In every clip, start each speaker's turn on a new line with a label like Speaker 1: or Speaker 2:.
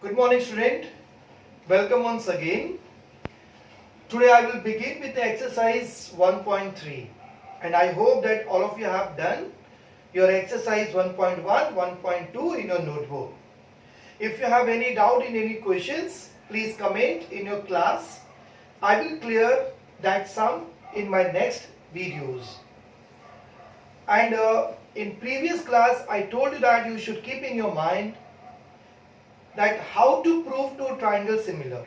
Speaker 1: Good morning, student. Welcome once again. Today I will begin with the exercise 1.3 and I hope that all of you have done your exercise 1.1, 1.2 in your notebook. If you have any doubt in any questions, please comment in your class. I will clear that sum in my next videos. And in previous class I told you that you should keep in your mind that how to prove two triangles similar.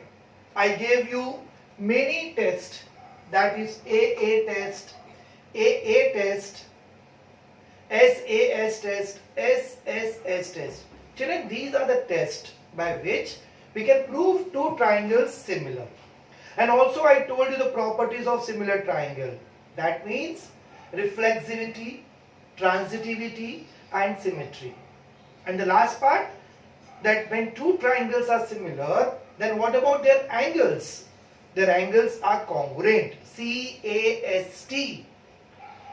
Speaker 1: I gave you many tests, that is AA test, SAS test, SSS test. Children, these are the tests by which we can prove two triangles similar. And also I told you the properties of similar triangle. That means reflexivity, transitivity and symmetry. And the last part, that when two triangles are similar, then what about their angles? Their angles are congruent, CAST.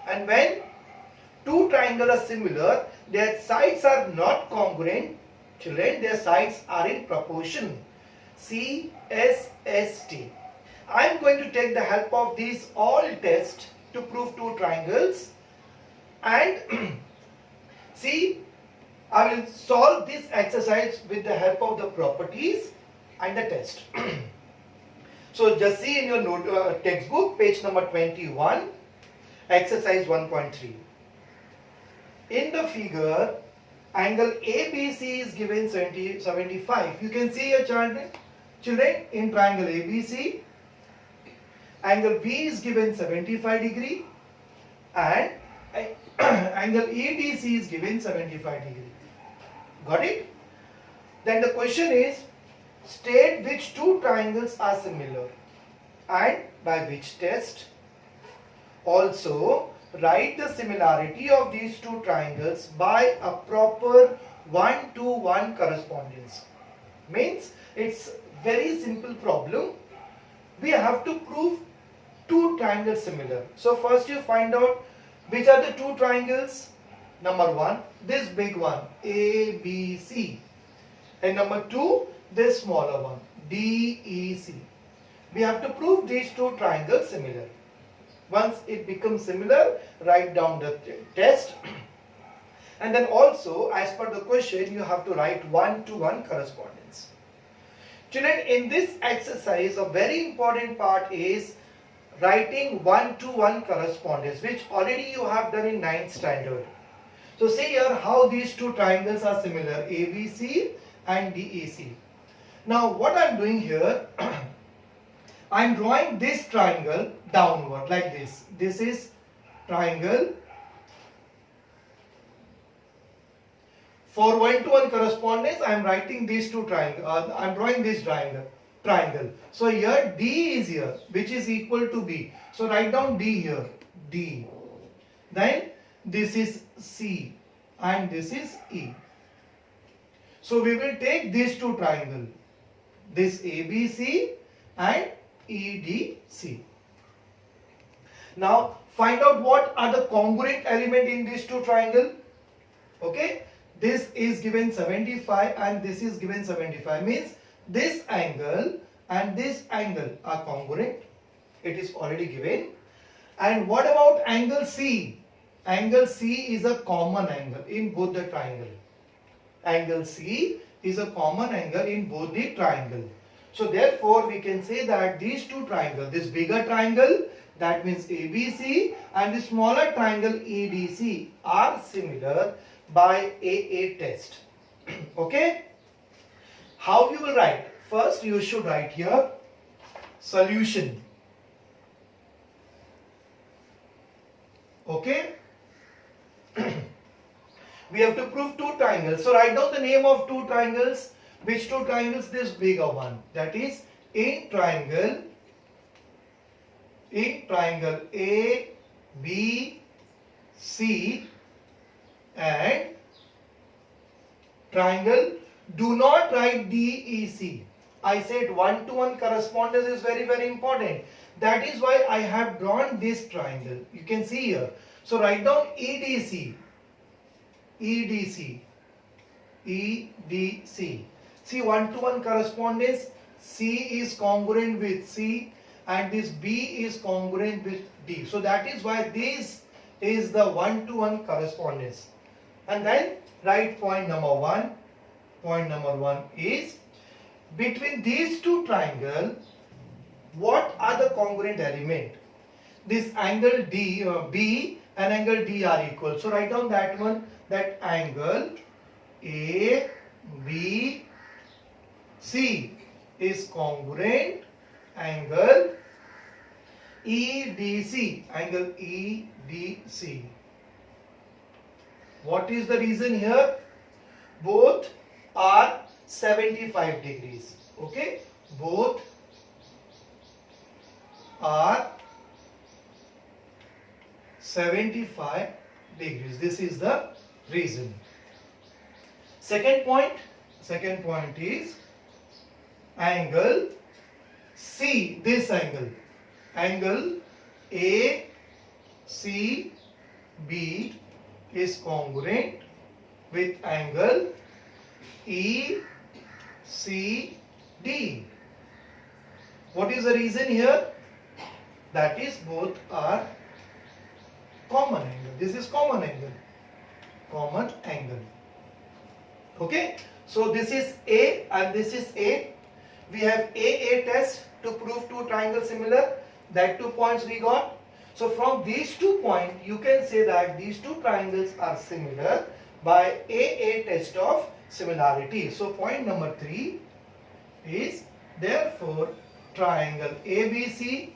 Speaker 1: And when two triangles are similar, their sides are not congruent. Children, their sides are in proportion, CSST. I am going to take the help of these all tests to prove two triangles and see, I will solve this exercise with the help of the properties and the test. So just see in your textbook, page number 21, exercise 1.3. In the figure, angle ABC is given 75. You can see here, children, in triangle ABC, angle B is given 75 degree and angle EDC is given 75 degree. Got it? Then the question is, state which two triangles are similar and by which test. Also, write the similarity of these two triangles by a proper 1-to-1 correspondence. Means it's very simple problem. We have to prove two triangles similar. So first you find out which are the two triangles. Number one, this big one, ABC. And number two, this smaller one, DEC. We have to prove these two triangles similar. Once it becomes similar, write down the test. And then also, as per the question, you have to write 1-to-1 correspondence. Children, in this exercise, a very important part is writing 1-to-1 correspondence, which already you have done in 9th standard. So see here how these two triangles are similar, ABC and DEC. Now what I am doing here, I am drawing this triangle downward like this. This is triangle. For 1-to-1 correspondence, I am writing these two triangles. I am drawing this triangle. So here D is here, which is equal to B. So write down D here, D. Then this is C and this is E. So we will take these two triangles, this ABC and EDC. Now find out what are the congruent element in these two triangles. Okay, this is given 75 and this is given 75, means this angle and this angle are congruent. It is already given. And what about angle C? Angle C is a common angle in both the triangle. Angle C is a common angle in both the triangle. So therefore we can say that these two triangles, this bigger triangle, that means ABC, and the smaller triangle EDC are similar by AA test. Okay? How you will write? First you should write here solution. Okay? We have to prove two triangles. So write down the name of two triangles. Which two triangles? This bigger one. That is in triangle A, B, C and triangle. Do not write DEC. I said 1-to-1 correspondence is very, very important. That is why I have drawn this triangle. You can see here. So write down EDC. EDC. See, one-to-one correspondence, C is congruent with C and this B is congruent with D. So that is why this is the one-to-one correspondence. And then write point number 1. Point number 1 is between these two triangles, what are the congruent element? This angle B and angle D are equal. So write down that one, that angle ABC is congruent angle EDC. Angle EDC. What is the reason here? Both are 75 degrees. Okay, both are 75 degrees. This is the reason. Second point is angle C, this angle ACB is congruent with angle ECD. What is the reason here? That is, both are common angle. This is common angle. Okay, so this is A and this is A. We have AA test to prove two triangles similar. That 2 points we got. So from these 2 points, you can say that these two triangles are similar by AA test of similarity. So point number 3 is, therefore triangle ABC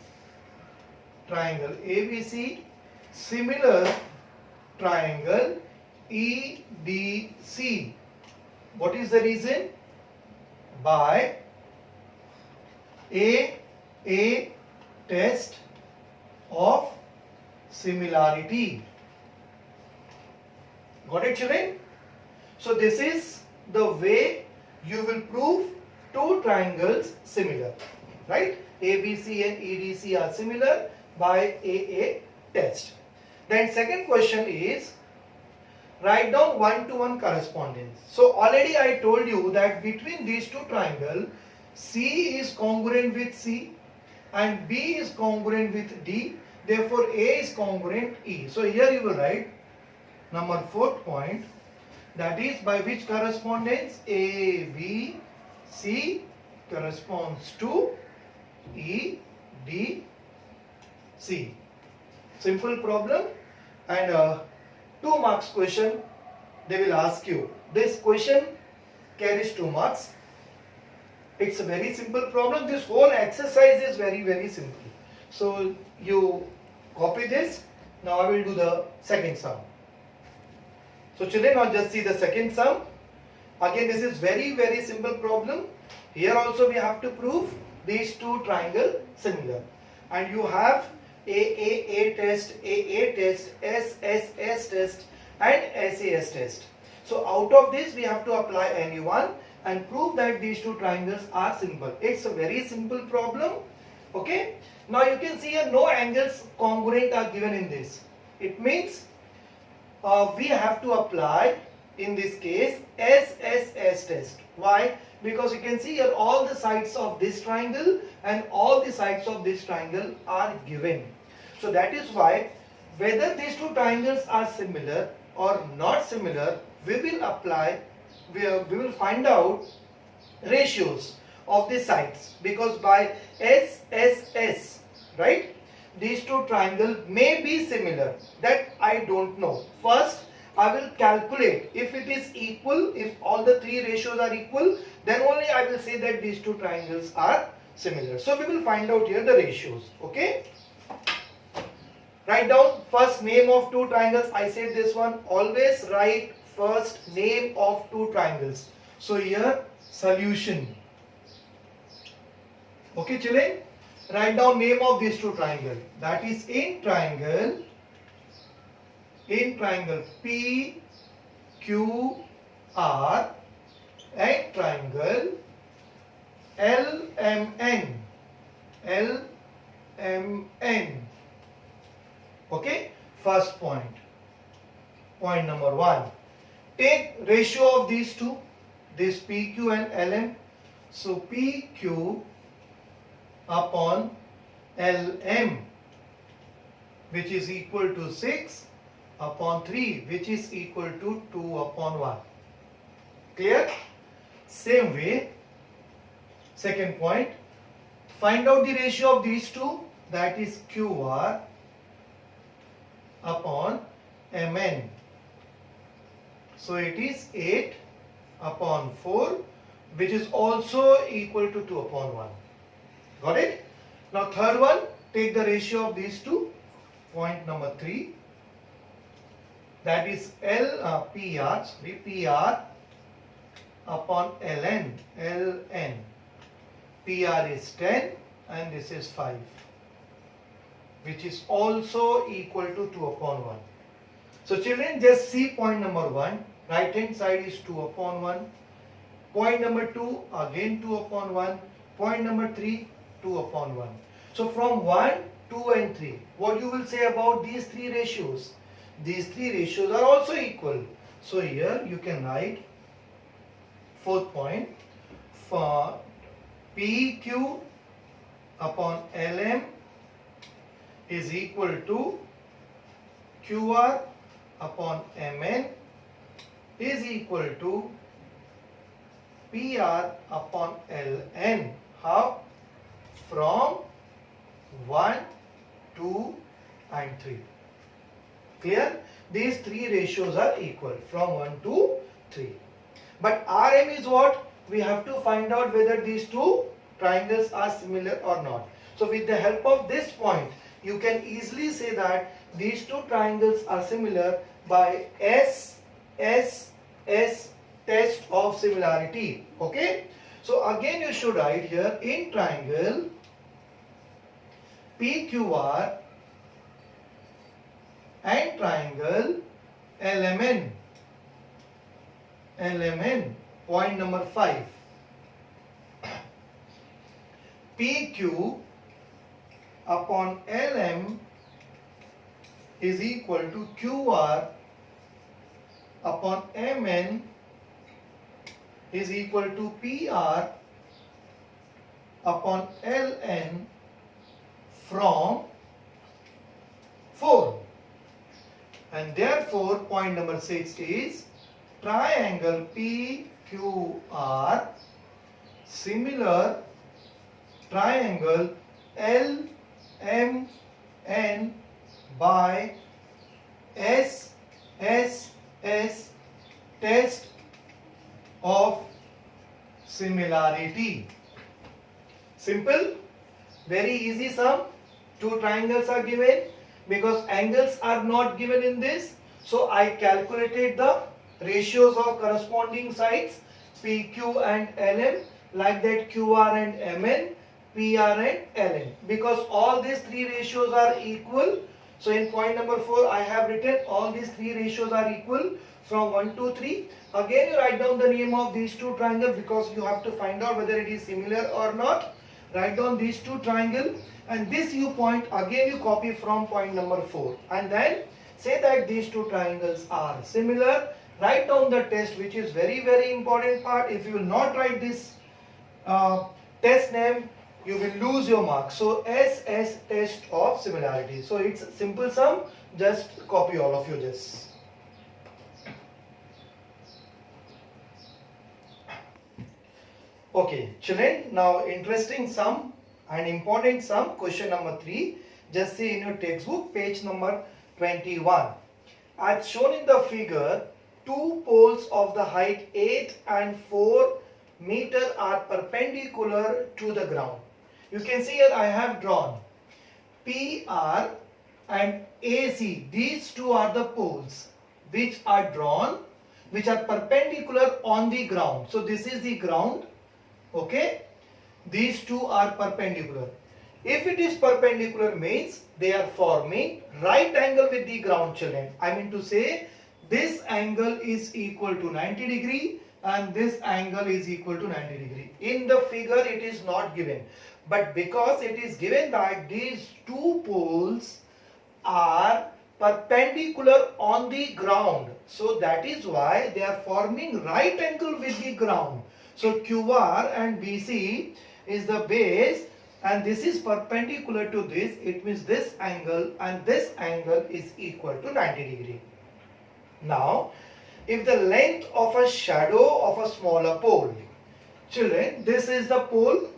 Speaker 1: similar triangle EDC. What is the reason? By AA test of similarity. Got it, children? So this is the way you will prove two triangles similar, right? ABC and EDC are similar by AA test. Then second question is, write down one-to-one correspondence. So already I told you that between these two triangles, C is congruent with C and B is congruent with D. Therefore A is congruent E. So here you will write number 4th point, that is by which correspondence ABC corresponds to EDC. Simple problem, and 2 marks question they will ask you. This question carries 2 marks. It's a very simple problem. This whole exercise is very simple. So you copy this. Now I will do the second sum. So children, now just see the second sum. Again, this is very simple problem. Here also we have to prove these two triangles similar. And you have AA test, SSS test and SAS test. So out of this we have to apply any one and prove that these two triangles are simple. It's a very simple problem. Okay. Now you can see here no angles congruent are given in this. It means we have to apply in this case SSS test. Why? Because you can see here all the sides of this triangle and all the sides of this triangle are given. So that is why whether these two triangles are similar or not similar, we will find out ratios of the sides, because by SSS, right, these two triangles may be similar. That I don't know. First I will calculate if it is equal, if all the 3 ratios are equal, then only I will say that these two triangles are similar. So we will find out here the ratios. Okay. Write down first name of two triangles. I said this one, always write first name of two triangles. So here solution. Okay children, write down name of these two triangles. That is in triangle PQR and triangle LMN. Okay, first point. Point number 1. Take ratio of these two. this PQ and LM. So PQ upon LM, which is equal to 6 upon 3, which is equal to 2 upon 1. Clear? Same way, second point, find out the ratio of these two, that is QR upon Mn. So it is 8 upon 4, which is also equal to 2 upon 1. Got it? Now third one, take the ratio of these two. Point number 3, that is PR upon Ln. PR is 10 and this is 5, which is also equal to 2 upon 1. So children, just see point number 1, right hand side is 2 upon 1. Point number 2, again 2 upon 1. Point number 3, 2 upon 1. So from 1, 2 and 3, what you will say about these three ratios? These three ratios are also equal. So here you can write fourth point, for PQ upon LM is equal to QR upon Mn is equal to PR upon Ln. How? From 1, 2 and 3. Clear? These three ratios are equal from 1 to 3. But Rm is what? We have to find out whether these two triangles are similar or not. So with the help of this point, you can easily say that these two triangles are similar by S test of similarity. Okay? So again you should write here in triangle PQR and triangle LMN. Point number 5. PQ upon LM is equal to QR upon Mn is equal to PR upon Ln from 4. And therefore point number 6 is triangle PQR similar triangle LMN by SSS test of similarity. Simple, very easy sum. Two triangles are given. Because angles are not given in this, so I calculated the ratios of corresponding sides PQ and LM, like that QR and Mn, PR and Ln. Because all these three ratios are equal, so in point number 4 I have written all these three ratios are equal from 1 to 3. Again you write down the name of these two triangles because you have to find out whether it is similar or not. Write down these two triangles. And this you point again you copy from point number 4 and then say that these two triangles are similar. Write down the test, which is very important part. If you will not write this test name, you will lose your mark. So SS test of similarity. So it's a simple sum. Just copy all of you this. Okay, children. Now interesting sum. An important sum, question number 3. Just see in your textbook, page number 21. As shown in the figure, two poles of the height 8 and 4 meter are perpendicular to the ground. You can see here I have drawn PR and AC. These two are the poles which are drawn, which are perpendicular on the ground. So this is the ground. Okay. These two are perpendicular. If it is perpendicular means they are forming right angle with the ground, children. I mean to say this angle is equal to 90 degree and this angle is equal to 90 degree. In the figure it is not given. But because it is given that these two poles are perpendicular on the ground. So that is why they are forming right angle with the ground. So QR and BC is the base and this is perpendicular to this. It means this angle and this angle is equal to 90 degree. Now, if the length of a shadow of a smaller pole, children, this is the pole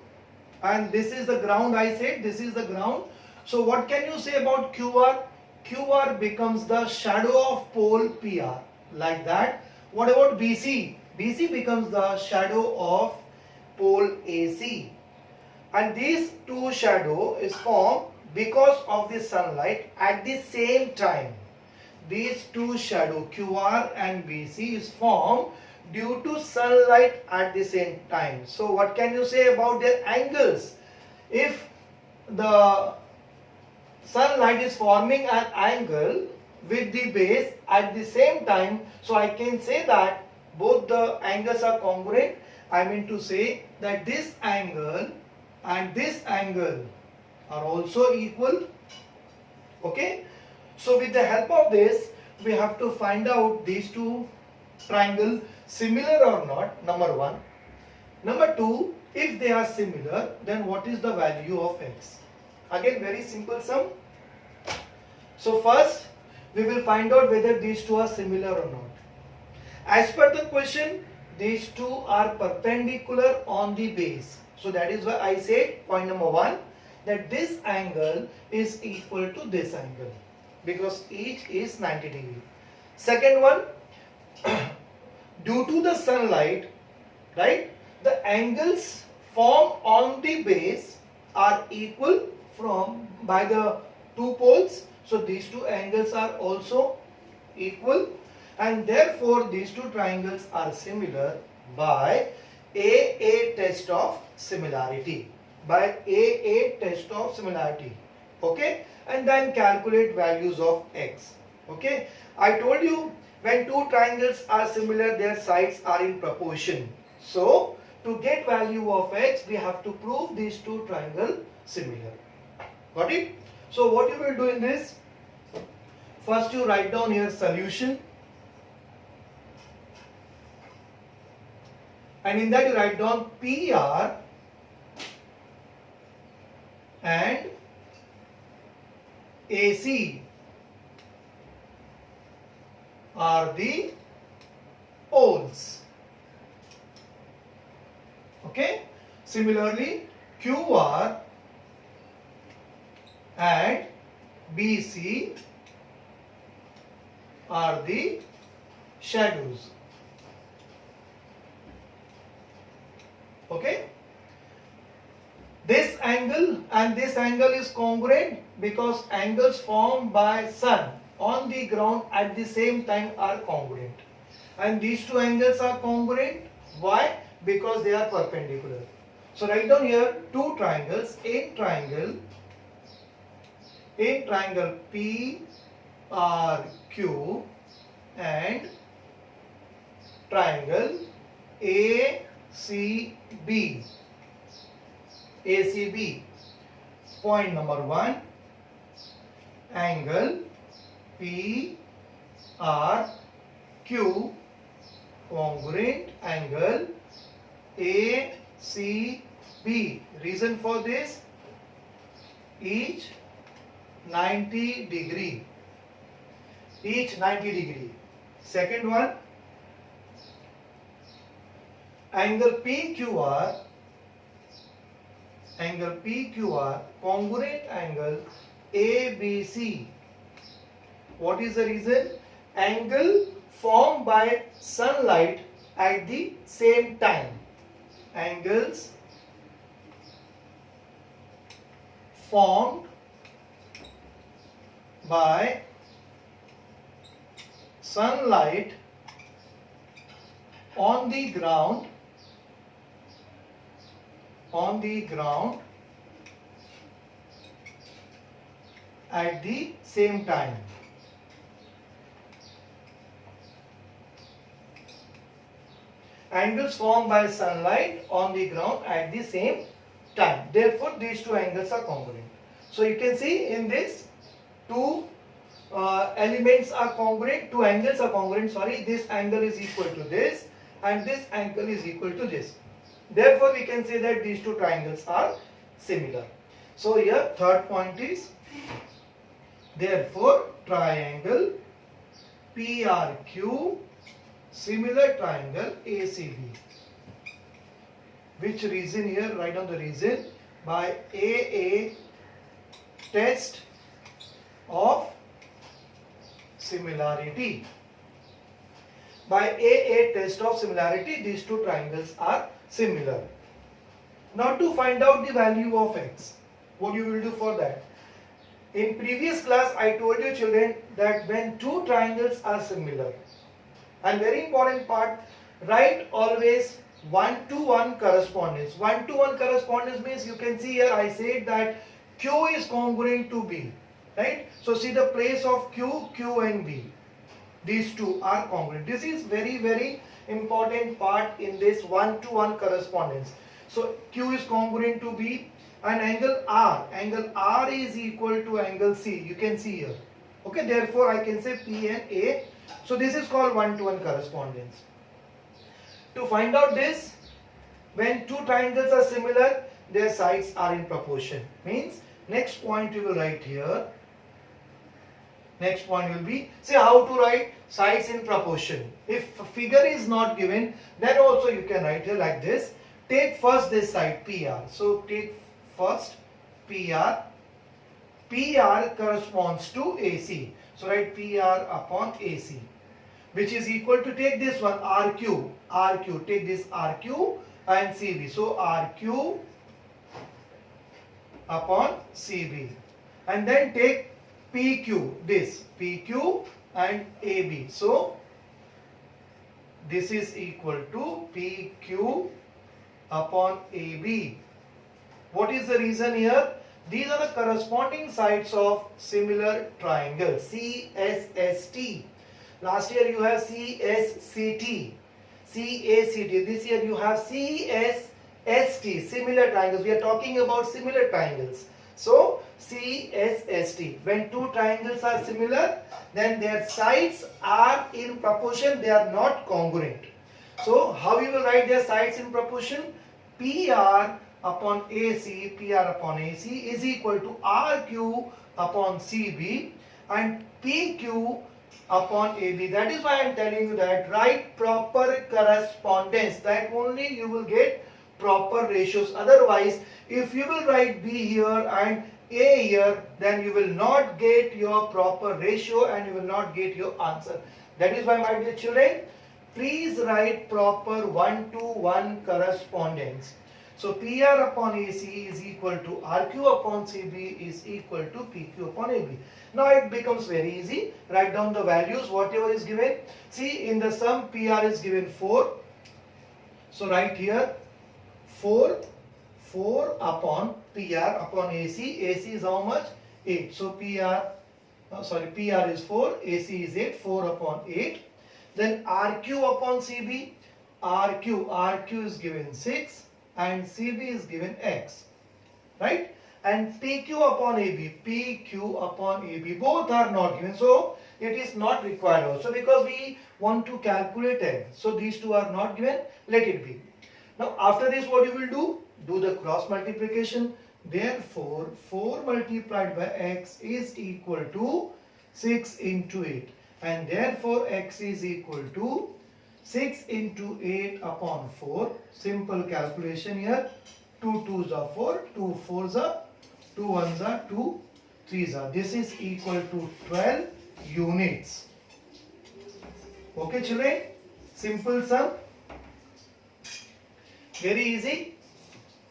Speaker 1: and this is the ground. I said this is the ground. So what can you say about QR? QR becomes the shadow of pole PR, like that. What about BC? BC becomes the shadow of pole AC. And these two shadow is formed because of the sunlight at the same time. These two shadow QR and BC is formed due to sunlight at the same time. So what can you say about their angles? If the sunlight is forming an angle with the base at the same time, so I can say that both the angles are congruent. I mean to say that this angle and this angle are also equal. Okay, so with the help of this we have to find out these two triangles similar or not, number one. Number two, if they are similar, then what is the value of x? Again, very simple sum. So first we will find out whether these two are similar or not. As per the question, these two are perpendicular on the base. So that is why I said point number one, that this angle is equal to this angle because each is 90 degree. Second one, due to the sunlight, right, the angles formed on the base are equal from by the two poles. So these two angles are also equal and therefore these two triangles are similar by AA test of similarity. By AA test of similarity. Okay, and then calculate values of x. Okay, I told you when two triangles are similar, their sides are in proportion. So to get value of x, we have to prove these two triangles similar. Got it? So what you will do in this? First you write down here solution. And in that you write down PR and AC are the poles. Okay. Similarly, QR and BC are the shadows. Okay. This angle and this angle is congruent because angles formed by sun on the ground at the same time are congruent. And these two angles are congruent. Why? Because they are perpendicular. So write down here two triangles. In triangle PRQ and triangle ACB. ACB. Point number one, angle PRQ congruent angle ACB. Reason for this, each 90 degree. Each 90 degree. Second one, angle PQR congruent angle ABC. What is the reason? Angle formed by sunlight at the same time. Angles formed by sunlight on the ground at the same time. Angles formed by sunlight on the ground at the same time. Therefore, these two angles are congruent. So you can see in this two elements are congruent, two angles are congruent, sorry, this angle is equal to this and this angle is equal to this. Therefore, we can say that these two triangles are similar. So here third point is, therefore triangle PRQ similar triangle ACB. Which reason here? Write down the reason. By AA test of similarity. By AA test of similarity, these two triangles are similar. Now to find out the value of x, what you will do for that? In previous class, I told you children that when two triangles are similar, and very important part, write always 1-to-1 correspondence. 1-to-1 correspondence means, you can see here I said that Q is congruent to B, right? So see the place of Q, Q and B. These two are congruent. This is very important part in this 1-to-1 correspondence. So Q is congruent to B and angle R is equal to angle C. You can see here. Okay, therefore I can say P and A. So this is called 1-to-1 correspondence. To find out this, when two triangles are similar, their sides are in proportion. Means next point you will write here. Next point will be, see how to write sides in proportion. If a figure is not given, then also you can write here like this. Take first this side PR. So take first PR. PR corresponds to AC. So write PR upon AC, which is equal to, take this one RQ. RQ. Take this RQ and CB. So RQ upon CB. And then take PQ. This PQ and AB. So this is equal to PQ upon AB. What is the reason here? These are the corresponding sides of similar triangles. CSST. Last year you have CSCT. CACT. This year you have CSST. Similar triangles. We are talking about similar triangles. So CSST. When two triangles are similar, then their sides are in proportion. They are not congruent. So how you will write their sides in proportion? PR upon AC, PR upon AC is equal to RQ upon CB and PQ upon AB. That is why I am telling you that write proper correspondence. That only you will get proper ratios. Otherwise, if you will write B here and A here, then you will not get your proper ratio and you will not get your answer. That is why, my dear children, please write proper 1-to-1 correspondence. So PR upon AC is equal to RQ upon CB is equal to PQ upon AB. Now it becomes very easy. Write down the values, whatever is given. See, in the sum PR is given 4. So write here 4 upon PR upon AC. AC is how much? 8. So PR is 4, AC is 8, 4 upon 8. Then RQ upon CB, RQ is given 6 and CB is given X, right? And PQ upon AB, both are not given. So it is not required also, because we want to calculate X. So these two are not given, let it be. Now after this, what you will do? Do the cross multiplication. Therefore 4 multiplied by X is equal to 6 into 8. And therefore X is equal to 6 into 8 upon 4. Simple calculation here. 2 2s are 4, 2 4s are, 2 1s are 2, 3s are. This is equal to 12 units. Okay children? Simple sum. Very easy.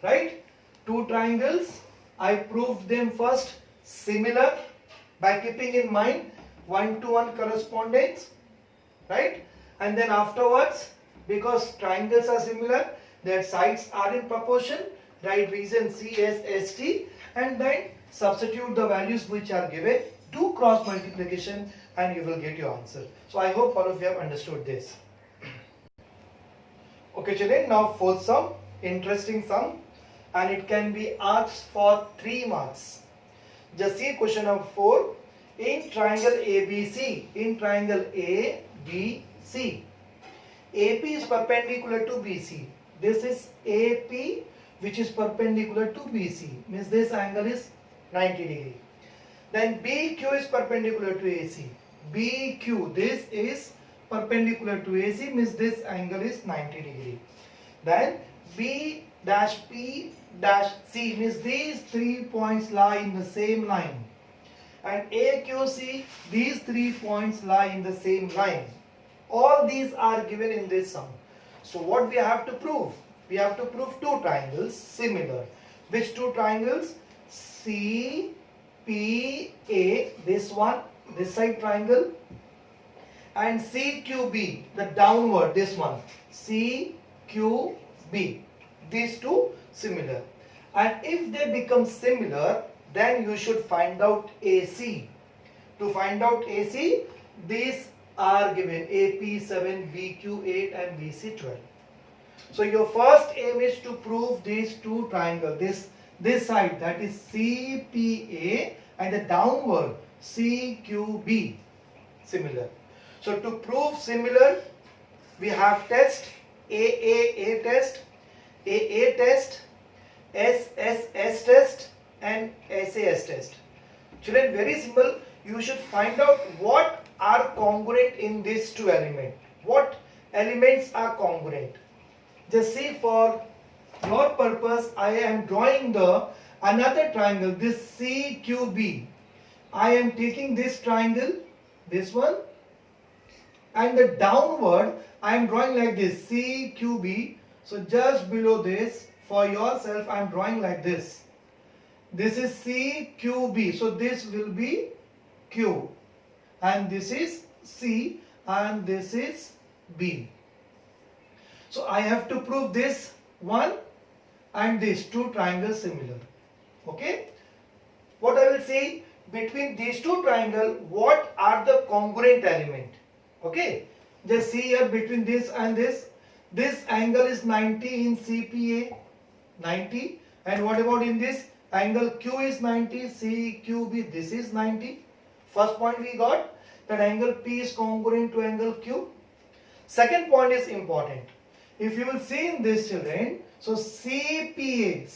Speaker 1: Right? Two triangles. I proved them first similar by keeping in mind 1-to-1 correspondence. Right? And then afterwards, because triangles are similar, their sides are in proportion, write reason CSST and then substitute the values which are given, do cross multiplication and you will get your answer. So I hope all of you have understood this. Okay children, now fourth sum, interesting sum, and it can be asked for 3 marks. Just see question number 4. in triangle ABC, AP is perpendicular to BC. This is AP which is perpendicular to BC, means this angle is 90 degree. Then BQ is perpendicular to AC. BQ, this is perpendicular to AC, means this angle is 90 degree. Then B dash P dash C, means these 3 points lie in the same line. And AQC, these 3 points lie in the same line. All these are given in this sum. So what we have to prove? We have to prove two triangles similar. Which two triangles? CPA, this one, this side triangle, and CQB, the downward, this one, CQB. These two similar. And if they become similar, then you should find out AC. To find out AC, these are given AP7, BQ8 and BC12. So your first aim is to prove these two triangles. This side, that is CPA, and the downward CQB, similar. So to prove similar, we have test AA test, AA test, SSS test and SAS test. Children, very simple. You should find out what are congruent in these two elements. What elements are congruent? Just see, for your purpose, I am drawing another triangle, this CQB. I am taking this triangle, this one, and the downward I am drawing like this, CQB. So just below this, for yourself, I am drawing like this. This is CQB. So this will be Q, and this is C, and this is B. So I have to prove this one and these two triangles similar. Okay. What I will say, between these two triangles, what are the congruent element? Okay. Just see here, between this and this angle is 90 in CPA, 90. And what about in this? Angle Q is 90, CQB, this is 90. First point we got, that angle P is congruent to angle Q. Second point is important. If you will see in this, children, so CPA,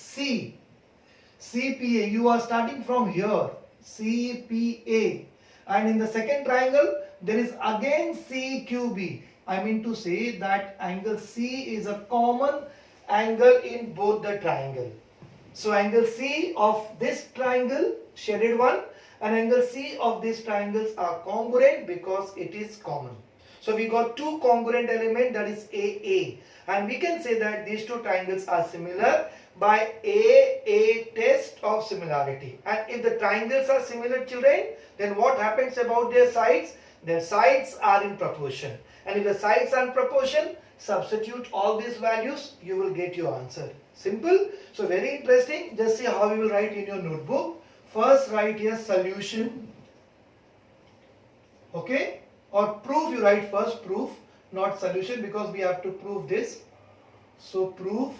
Speaker 1: you are starting from here, CPA, and in the second triangle, there is again CQB. I mean to say that angle C is a common angle in both the triangle. So angle C of this triangle, shaded one, and angle C of these triangles are congruent because it is common. So we got two congruent element, that is AA, and we can say that these two triangles are similar by AA test of similarity. And if the triangles are similar, children, then what happens about their sides? Their sides are in proportion, and if the sides are in proportion, substitute all these values, you will get your answer. Simple. So very interesting. Just see how you will write in your notebook. First write here solution. Okay. Or proof, you write first, proof, not solution, because we have to prove this. So proof.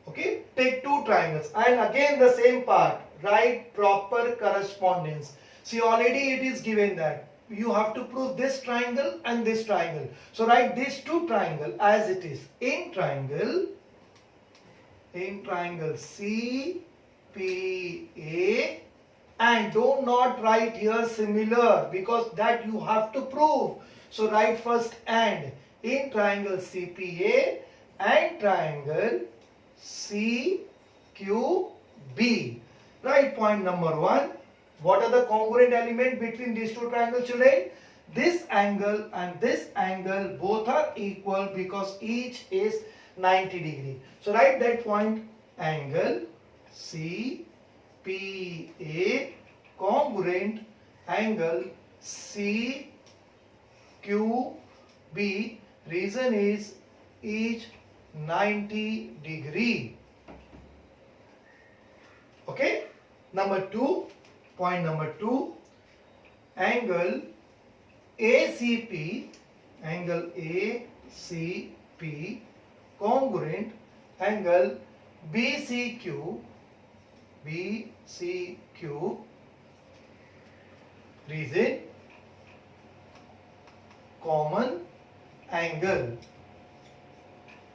Speaker 1: Okay, take two triangles, and again the same part, write proper correspondence. See, already it is given that you have to prove this triangle and this triangle. So write these two triangles as it is. In triangle CPA, and do not write here similar, because that you have to prove. So write first and. In triangle CPA and triangle CQB. Write point number 1. What are the congruent element between these two triangles, children? This angle and this angle both are equal because each is 90 degree. So write that point, angle CPA congruent angle CQB. Reason is each 90 degree. Okay. Number 2, point number 2, angle ACP congruent angle BCQ BCQ region common angle.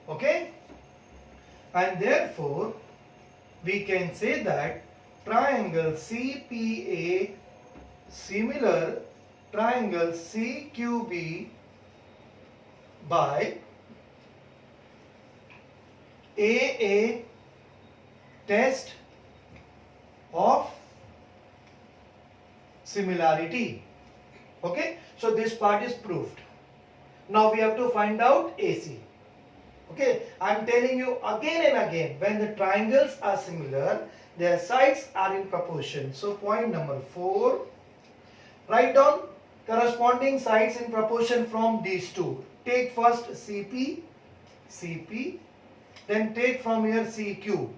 Speaker 1: Okay, and therefore we can say that triangle CPA similar triangle CQB by AA test of similarity. Okay, so this part is proved. Now we have to find out AC. Okay, I am telling you again and again, when the triangles are similar, their sides are in proportion. So point number 4, write down corresponding sides in proportion from these two. Take first CP, then take from here CQ.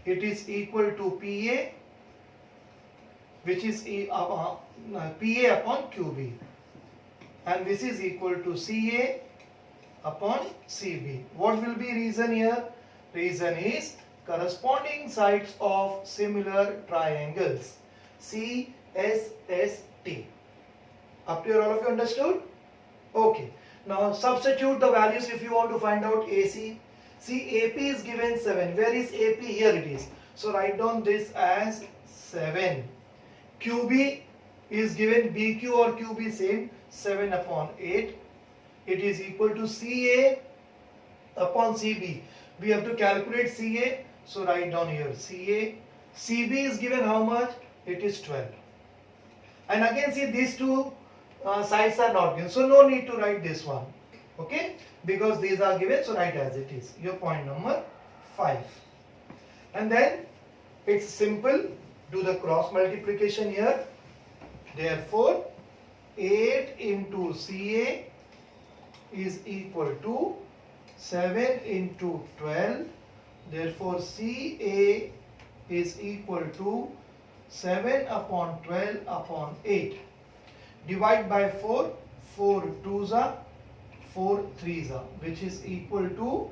Speaker 1: It is equal to PA, which is PA upon QB, and this is equal to CA upon CB. What will be reason here? Reason is corresponding sides of similar triangles, CSST. Up to here, all of you understood? Okay. Now substitute the values if you want to find out AC. See, AP is given 7. Where is AP? Here it is. So write down this as 7. QB is given BQ or QB same, 7 upon 8. It is equal to CA upon CB. We have to calculate CA. So write down here CA. CB is given how much? It is 12. And again see, these two sides are not given. So no need to write this one. Okay, because these are given, so write as it is. Your point number 5. And then it's simple. Do the cross multiplication here. Therefore 8 into CA is equal to 7 into 12. Therefore CA is equal to 7 upon 12 upon 8. Divide by 4. 4 2s are 4 3s are, which is equal to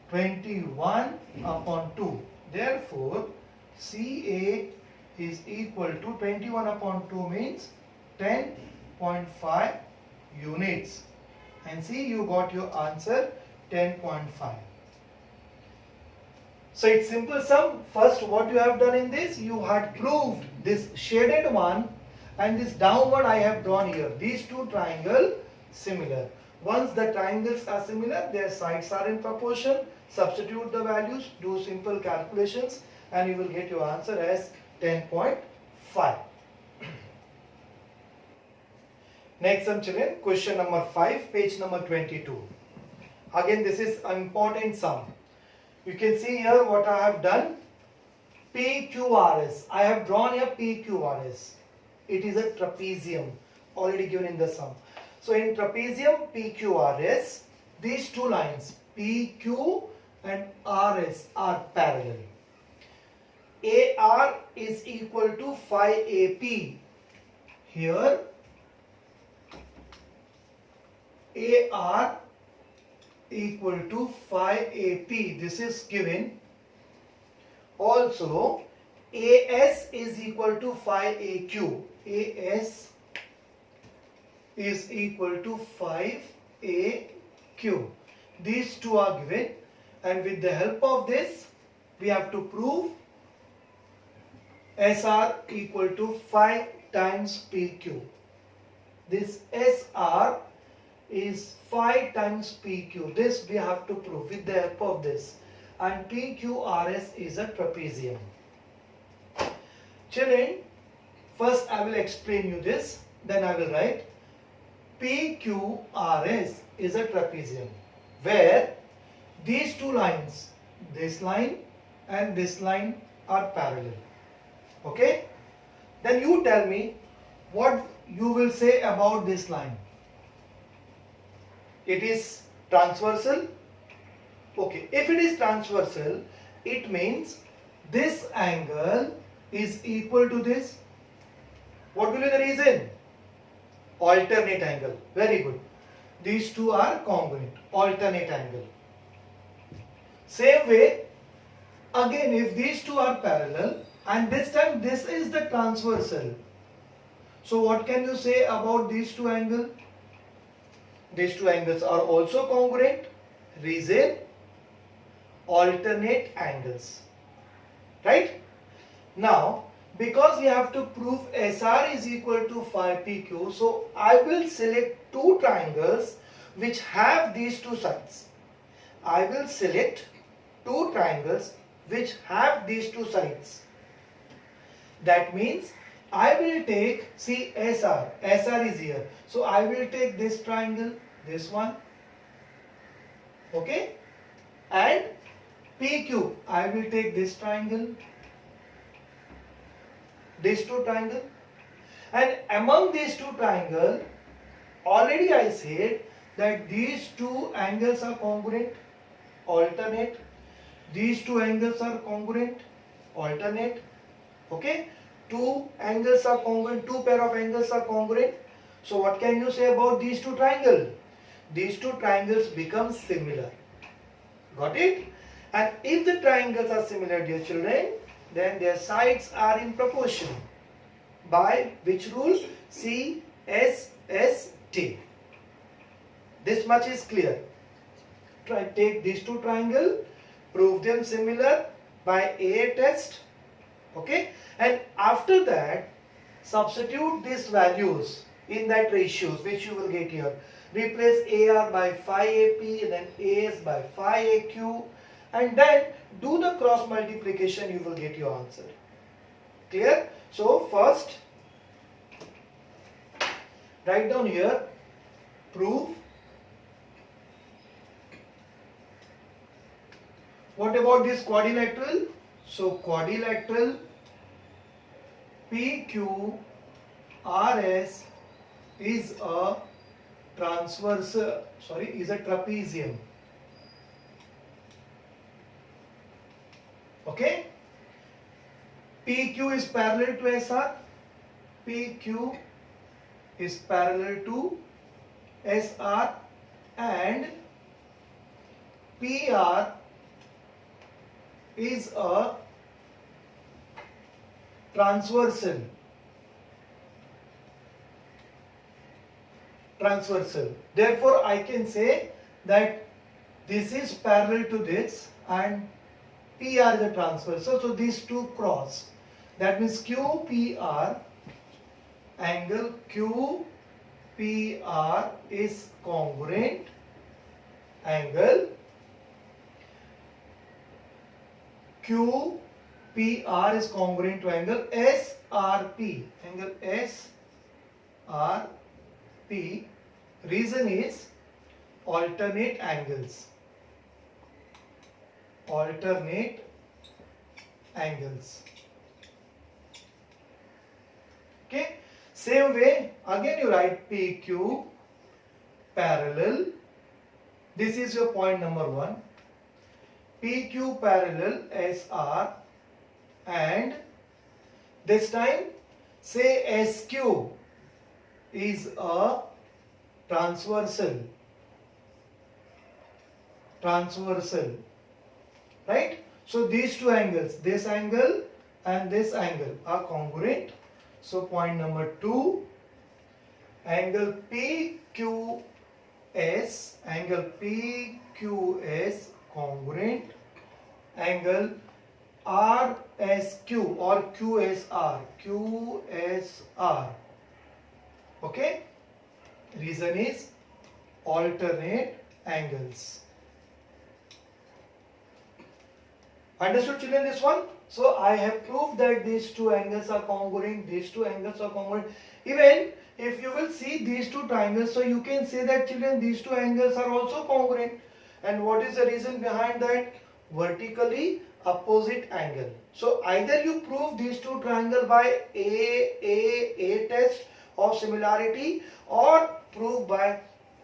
Speaker 1: 21 upon 2. Therefore CA is equal to 21 upon 2 means 10.5 units. And see, you got your answer 10.5. So it's simple sum. First, what you have done in this, you had proved this shaded one and this downward I have drawn here. These two triangles similar. Once the triangles are similar, their sides are in proportion. Substitute the values, do simple calculations, and you will get your answer as 10.5. Next sum children, question number 5, page number 22. Again, this is an important sum. You can see here what I have done. PQRS. I have drawn here PQRS. It is a trapezium already given in the sum. So in trapezium PQRS, these two lines PQ and RS are parallel. AR is equal to phi AP. Here AR equal to phi AP. This is given. Also AS is equal to phi AQ. AS is equal to 5AQ. These two are given, and with the help of this we have to prove SR equal to 5 times PQ. This SR is 5 times PQ. This we have to prove with the help of this. And PQRS is a trapezium. Children, first I will explain you this, then I will write. PQRS is a trapezium where these two lines, this line and this line, are parallel. Okay? Then you tell me what you will say about this line. It is transversal. Okay, if it is transversal, it means this angle is equal to this. What will be the reason? Alternate angle. Very good. These two are congruent. Alternate angle. Same way, Again, if these two are parallel and this time this is the transversal, so what can you say about these two angles? These two angles are also congruent. Reason, alternate angles. Right? Now, because we have to prove SR is equal to phi PQ, so I will select two triangles which have these two sides. I will select two triangles which have these two sides. That means I will take, see SR, SR is here. So I will take this triangle, this one, okay, and PQ, I will take this triangle, these two triangles, and among these two triangles, already I said that these two angles are congruent, alternate, these two angles are congruent, alternate, okay, two angles are congruent, two pair of angles are congruent. So what can you say about these two triangles? These two triangles become similar. Got it? And if the triangles are similar, dear children, then their sides are in proportion. By which rule? CSST. This much is clear. Take these two triangles, prove them similar by AA test. Okay, and after that substitute these values in that ratios which you will get here. Replace AR by phi AP and then AS by phi AQ, and then do the cross multiplication, you will get your answer. Clear? So first write down here, prove. What about this quadrilateral? So quadrilateral PQRS is a is a trapezium. Okay? PQ is parallel to SR. PQ is parallel to SR and PR is a transversal. Therefore, I can say that this is parallel to this and PR is a transversal. So these two cross. That means QPR, angle QPR is congruent angle QPR is congruent to angle SRP. Angle SRP. Reason is alternate angles. Alternate angles. Okay. Same way, again you write PQ parallel. This is your point number 1. PQ parallel SR, and this time say SQ is a transversal, right? So these two angles, this angle and this angle are congruent. So point number 2, angle PQS congruent, angle RSQ or QSR, okay, reason is alternate angles. Understood, children, this one? So I have proved that these two angles are congruent, these two angles are congruent. Even if you will see these two triangles, so you can say that, children, these two angles are also congruent. And what is the reason behind that? Vertically opposite angle. So either you prove these two triangles by A test of similarity or prove by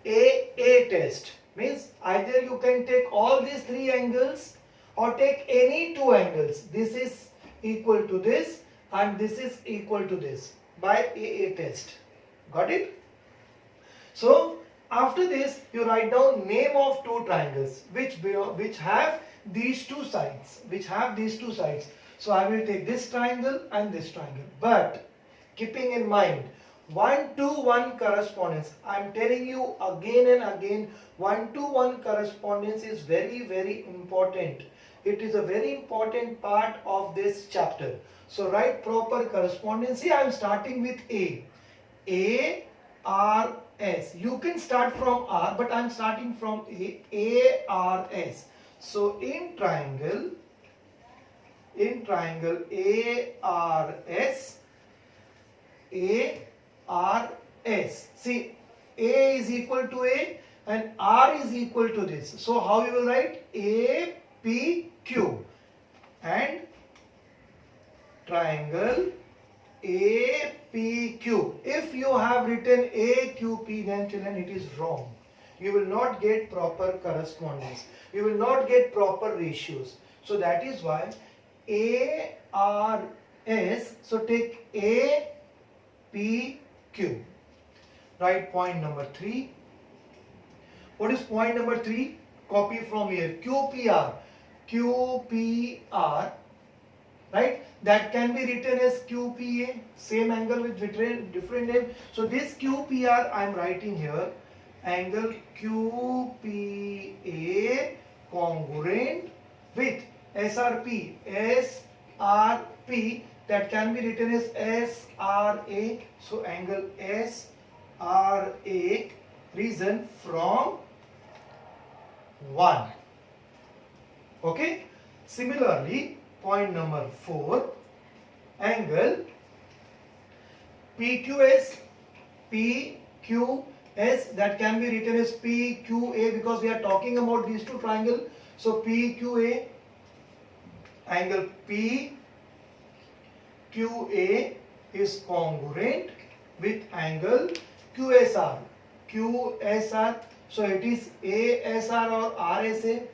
Speaker 1: AA test. Means either you can take all these three angles or take any two angles. This is equal to this and this is equal to this by AA test. Got it? So after this you write down name of two triangles which have these two sides, which have these two sides. So I will take this triangle and this triangle. But keeping in mind 1-to-1 correspondence, I am telling you again and again, 1-to-1 correspondence is very, very important. It is a very important part of this chapter. So write proper correspondence. See, I am starting with A. A, R, S. You can start from R, but I am starting from A. A, R, S. So in triangle A, R, S, A, R, S. See, A is equal to A and R is equal to this. So how you will write? A, P, Q and triangle APQ. If you have written AQP, then children, it is wrong. You will not get proper correspondence. You will not get proper ratios. So that is why ARS. So take APQ. Write point number 3. What is point number 3? Copy from here. QPR. QPR, right? That can be written as QPA, same angle with different name. So this QPR I am writing here, angle QPA congruent with SRP, SRP that can be written as SRA. So angle SRA, reason from 1. Okay. Similarly, point number 4, angle PQS, PQS that can be written as PQA because we are talking about these two triangles. So PQA, angle PQA is congruent with angle QSR. QSR. So it is ASR or RSA.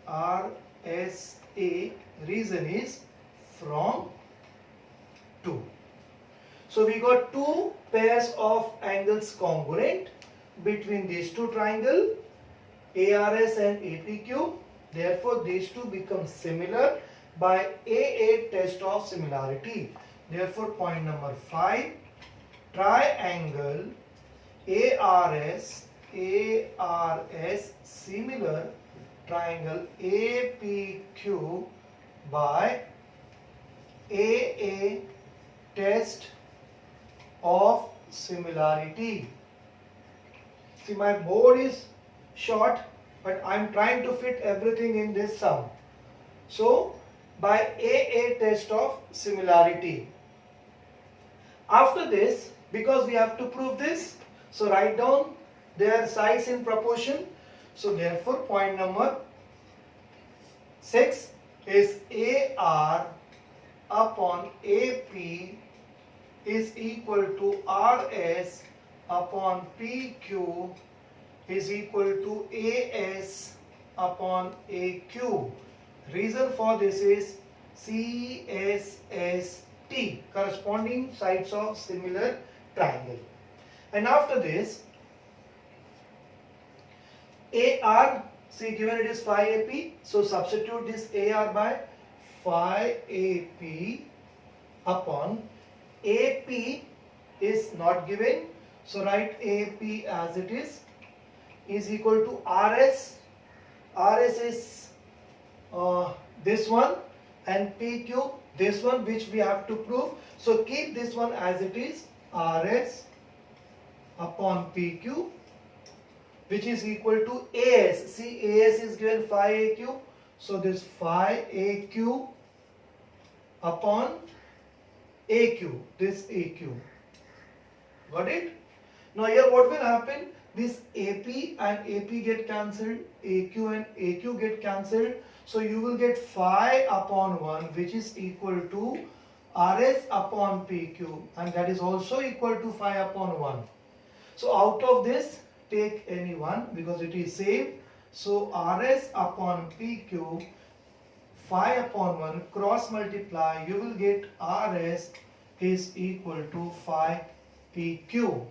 Speaker 1: RSA, reason is from 2. So we got two pairs of angles congruent between these two triangles, ARS and APQ. Therefore these two become similar by AA test of similarity. Therefore point number 5, triangle ARS similar triangle APQ by AA test of similarity. See, my board is short, but I am trying to fit everything in this sum. So by AA test of similarity. After this, because we have to prove this, so write down their size in proportion. So therefore point number 6 is AR upon AP is equal to RS upon PQ is equal to AS upon AQ. Reason for this is CSST, corresponding sides of similar triangle. And after this, AR, see given it is phi AP, so substitute this AR by phi AP upon AP is not given, so write AP as it is equal to RS. RS is this one and PQ this one, which we have to prove. So keep this one as it is, RS upon PQ, which is equal to AS. See, AS is given phi AQ. So this phi AQ upon AQ, this AQ. Got it? Now here what will happen? This AP and AP get cancelled, AQ and AQ get cancelled. So you will get phi upon 1, which is equal to RS upon PQ, and that is also equal to phi upon 1. So out of this, take any one because it is same. So RS upon PQ, phi upon 1, cross multiply, you will get RS is equal to phi PQ.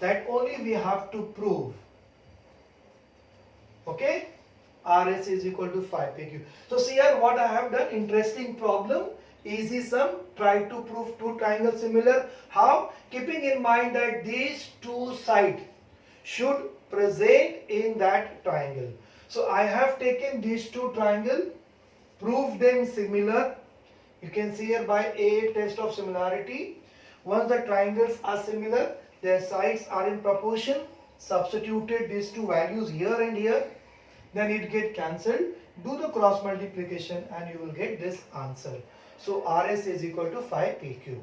Speaker 1: That only we have to prove. Okay? RS is equal to 5 PQ. So see here what I have done, interesting problem, easy sum, try to prove two triangles similar. How? Keeping in mind that these two sides should present in that triangle. So I have taken these two triangles, proved them similar. You can see here by a test of similarity. Once the triangles are similar, their sides are in proportion, substituted these two values here and here, then it get cancelled. Do the cross multiplication and you will get this answer. So RS is equal to 5 PQ.